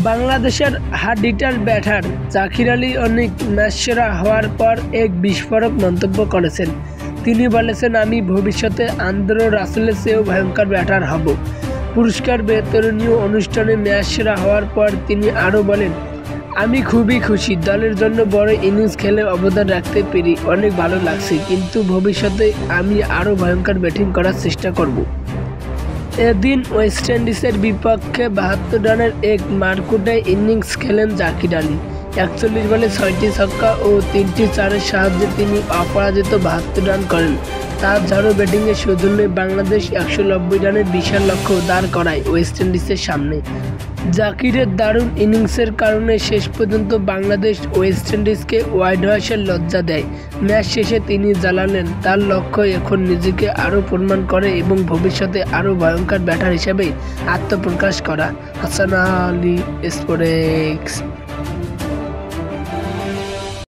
বাংলাদেশের hard hitter batter Zakir Ali অনেক match সেরা হওয়ার পর এক বিস্ফোরক মন্তব্য করেছেন। তিনি বলেছেন, আমি ভবিষ্যতে আন্দ্রে রাসেলের চেয়েও ভয়ঙ্কর ব্যাটার হব। পুরস্কার বিতরণী অনুষ্ঠানে ম্যাচ সেরা হওয়ার পর তিনি আরও বলেন, আমি খুবই খুশি, দলের জন্য বড় ইনিংস খেলে অবদান রাখতে পেরে অনেক ভালো লাগছে, কিন্তু ভবিষ্যতে আমি আরও ভয়ঙ্কর ব্যাটিং করার চেষ্টা করব। এদিন ওয়েস্ট ইন্ডিজের বিপক্ষে ৭২ রানের এক মারকুটে ইনিংস খেলেন জাকির আলী। ৪১ বলে ৬টি ছক্কা ও ৩টি চারের সাহায্যে তিনি অপরাজিত ৭২ রান করেন। তার ঝাড়ু ব্যাটিংয়ের সৌজন্যে বাংলাদেশ ১৯০ রানের বিশাল লক্ষ্য দাঁড় করায় ওয়েস্ট ইন্ডিজের সামনে। জাকিরের দারুণ ইনিংসের কারণে শেষ পর্যন্ত বাংলাদেশ ওয়েস্ট ইন্ডিজকে হোয়াইট ওয়াশের লজ্জা দেয়। ম্যাচ শেষে তিনি জানালেন, তার লক্ষ্য এখন নিজেকে আরও প্রমাণ করে এবং ভবিষ্যতে আরও ভয়ঙ্কর ব্যাটার হিসেবে আত্মপ্রকাশ করা। হাসান আলী, স্পোর্টস।